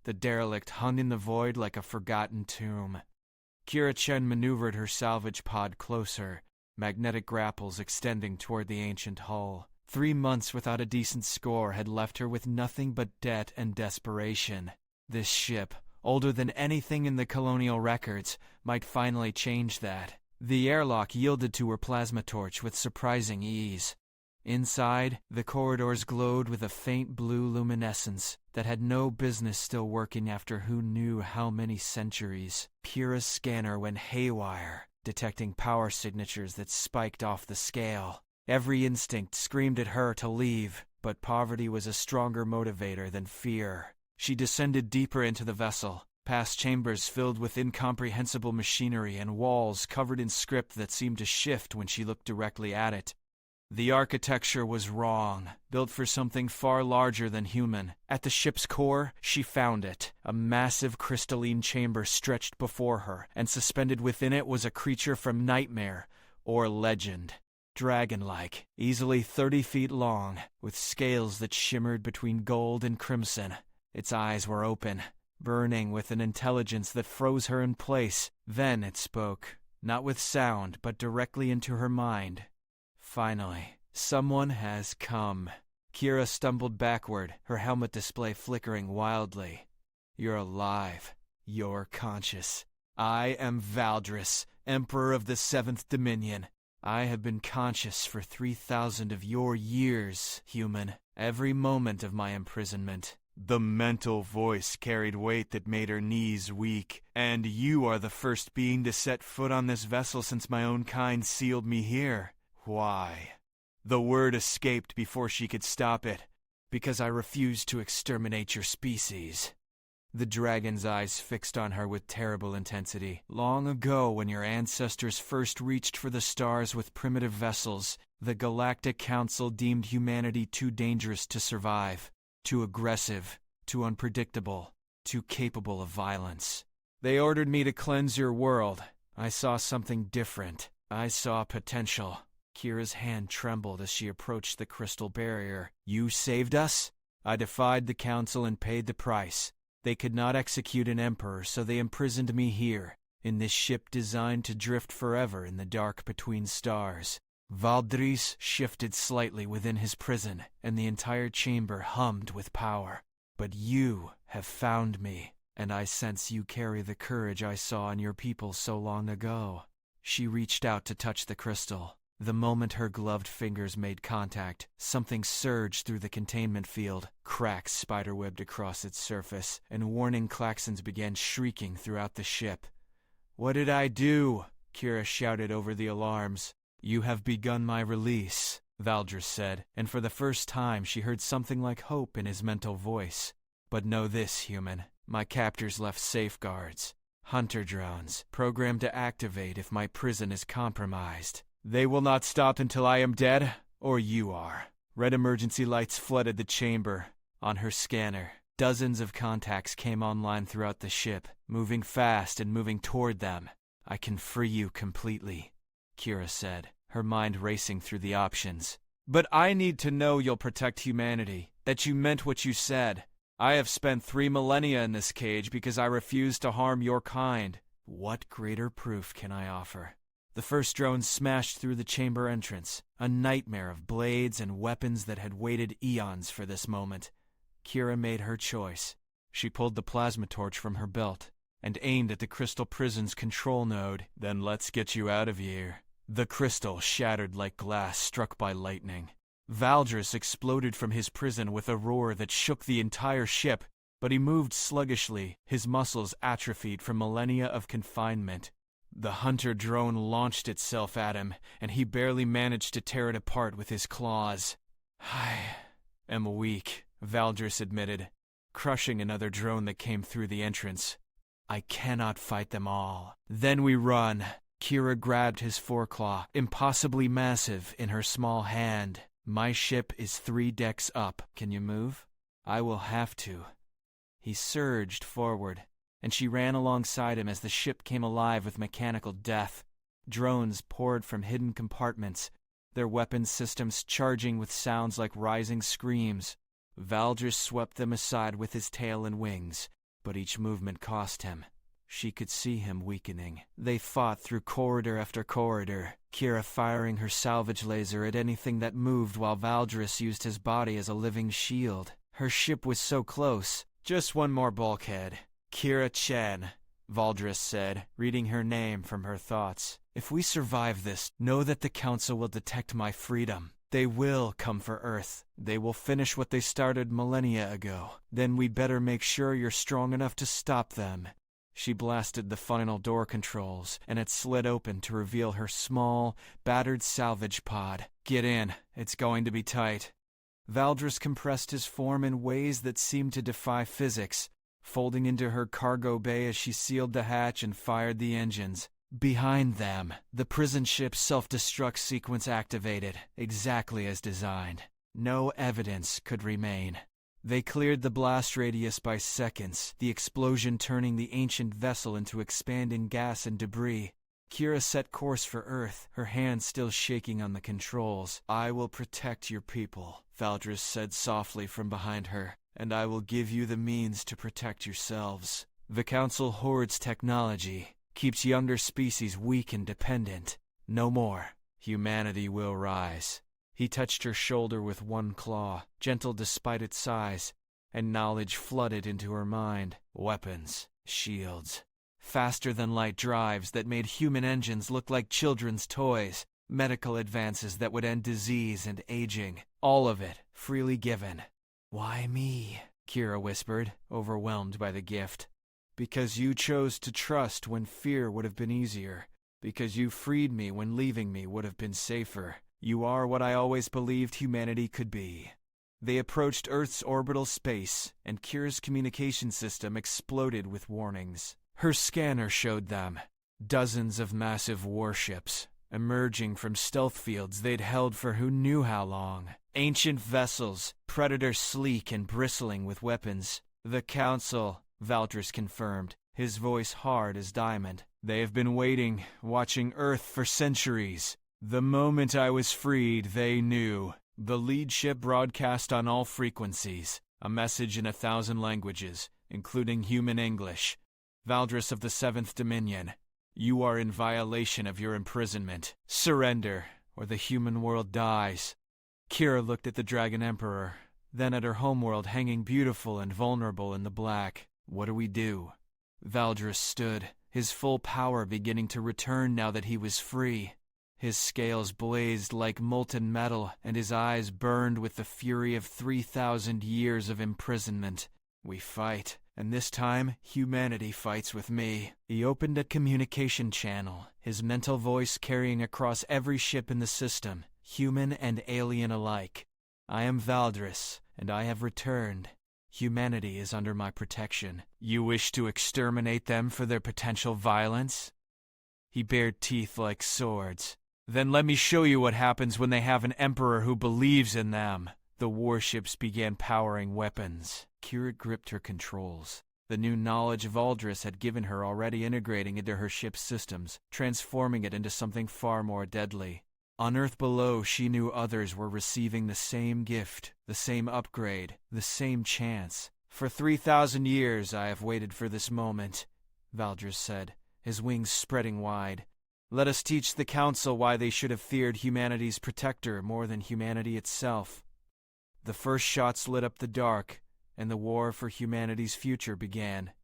The derelict hung in the void like a forgotten tomb. Kira Chen maneuvered her salvage pod closer, magnetic grapples extending toward the ancient hull. 3 months without a decent score had left her with nothing but debt and desperation. This ship, older than anything in the colonial records, might finally change that. The airlock yielded to her plasma torch with surprising ease. Inside, the corridors glowed with a faint blue luminescence that had no business still working after who knew how many centuries. Kira's scanner went haywire, detecting power signatures that spiked off the scale. Every instinct screamed at her to leave, but poverty was a stronger motivator than fear. She descended deeper into the vessel, past chambers filled with incomprehensible machinery and walls covered in script that seemed to shift when she looked directly at it. The architecture was wrong, built for something far larger than human. At the ship's core, she found it. A massive crystalline chamber stretched before her, and suspended within it was a creature from nightmare or legend. Dragon-like, easily 30 feet long, with scales that shimmered between gold and crimson. Its eyes were open, burning with an intelligence that froze her in place. Then it spoke, not with sound, but directly into her mind. Finally, someone has come. Kira stumbled backward, her helmet display flickering wildly. You're alive. You're conscious. I am Valdris, Emperor of the 7th Dominion. I have been conscious for 3,000 of your years, human. Every moment of my imprisonment. The mental voice carried weight that made her knees weak. And you are the first being to set foot on this vessel since my own kind sealed me here. Why? The word escaped before she could stop it. Because I refuse to exterminate your species. The dragon's eyes fixed on her with terrible intensity. Long ago, when your ancestors first reached for the stars with primitive vessels, the Galactic Council deemed humanity too dangerous to survive, too aggressive, too unpredictable, too capable of violence. They ordered me to cleanse your world. I saw something different. I saw potential. Kira's hand trembled as she approached the crystal barrier. You saved us? I defied the council and paid the price. They could not execute an emperor, so they imprisoned me here, in this ship designed to drift forever in the dark between stars. Valdris shifted slightly within his prison, and the entire chamber hummed with power. But you have found me, and I sense you carry the courage I saw in your people so long ago. She reached out to touch the crystal. The moment her gloved fingers made contact, something surged through the containment field. Cracks spiderwebbed across its surface, and warning klaxons began shrieking throughout the ship. What did I do? Kira shouted over the alarms. You have begun my release, Valdris said, and for the first time she heard something like hope in his mental voice. But know this, human. My captors left safeguards. Hunter drones, programmed to activate if my prison is compromised. They will not stop until I am dead, or you are. Red emergency lights flooded the chamber. On her scanner, dozens of contacts came online throughout the ship, moving fast and moving toward them. I can free you completely, Kira said, her mind racing through the options. But I need to know you'll protect humanity, that you meant what you said. I have spent 3 millennia in this cage because I refuse to harm your kind. What greater proof can I offer? The first drone smashed through the chamber entrance, a nightmare of blades and weapons that had waited eons for this moment. Kira made her choice. She pulled the plasma torch from her belt and aimed at the crystal prison's control node. Then let's get you out of here. The crystal shattered like glass struck by lightning. Valdris exploded from his prison with a roar that shook the entire ship, but he moved sluggishly, his muscles atrophied from millennia of confinement. The hunter drone launched itself at him, and he barely managed to tear it apart with his claws. I am weak, Valdris admitted, crushing another drone that came through the entrance. I cannot fight them all. Then we run. Kira grabbed his foreclaw, impossibly massive, in her small hand. My ship is 3 decks up. Can you move? I will have to. He surged forward, and she ran alongside him as the ship came alive with mechanical death. Drones poured from hidden compartments, their weapons systems charging with sounds like rising screams. Valdris swept them aside with his tail and wings, but each movement cost him. She could see him weakening. They fought through corridor after corridor, Kira firing her salvage laser at anything that moved while Valdris used his body as a living shield. Her ship was so close. Just one more bulkhead. Kira Chen, Valdris said, reading her name from her thoughts. If we survive this, know that the Council will detect my freedom. They will come for Earth. They will finish what they started millennia ago. Then we better make sure you're strong enough to stop them. She blasted the final door controls, and it slid open to reveal her small, battered salvage pod. Get in. It's going to be tight. Valdris compressed his form in ways that seemed to defy physics, folding into her cargo bay as she sealed the hatch and fired the engines. Behind them, the prison ship's self-destruct sequence activated, exactly as designed. No evidence could remain. They cleared the blast radius by seconds, the explosion turning the ancient vessel into expanding gas and debris. Kira set course for Earth, her hands still shaking on the controls. I will protect your people, Valdris said softly from behind her, and I will give you the means to protect yourselves. The Council hoards technology, keeps younger species weak and dependent. No more. Humanity will rise. He touched her shoulder with one claw, gentle despite its size, and knowledge flooded into her mind. Weapons, shields, faster-than-light drives that made human engines look like children's toys, medical advances that would end disease and aging, all of it freely given. Why me? Kira whispered, overwhelmed by the gift. Because you chose to trust when fear would have been easier. Because you freed me when leaving me would have been safer. You are what I always believed humanity could be. They approached Earth's orbital space, and Kira's communication system exploded with warnings. Her scanner showed them. Dozens of massive warships, emerging from stealth fields they'd held for who knew how long. Ancient vessels, predators sleek and bristling with weapons. The Council, Valdris confirmed, his voice hard as diamond. They have been waiting, watching Earth for centuries. The moment I was freed, they knew. The lead ship broadcast on all frequencies, a message in 1,000 languages, including human English. Valdris of the 7th Dominion, you are in violation of your imprisonment. Surrender, or the human world dies. Kira looked at the Dragon Emperor, then at her homeworld hanging beautiful and vulnerable in the black. What do we do? Valdris stood, his full power beginning to return now that he was free. His scales blazed like molten metal, and his eyes burned with the fury of 3,000 years of imprisonment. We fight, and this time, humanity fights with me. He opened a communication channel, his mental voice carrying across every ship in the system, human and alien alike. I am Valdris, and I have returned. Humanity is under my protection. You wish to exterminate them for their potential violence? He bared teeth like swords. Then let me show you what happens when they have an emperor who believes in them. The warships began powering weapons. Kira gripped her controls. The new knowledge Valdris had given her already integrating into her ship's systems, transforming it into something far more deadly. On Earth below, she knew others were receiving the same gift, the same upgrade, the same chance. For 3,000 years I have waited for this moment, Valdris said, his wings spreading wide. Let us teach the Council why they should have feared humanity's protector more than humanity itself. The first shots lit up the dark, and the war for humanity's future began.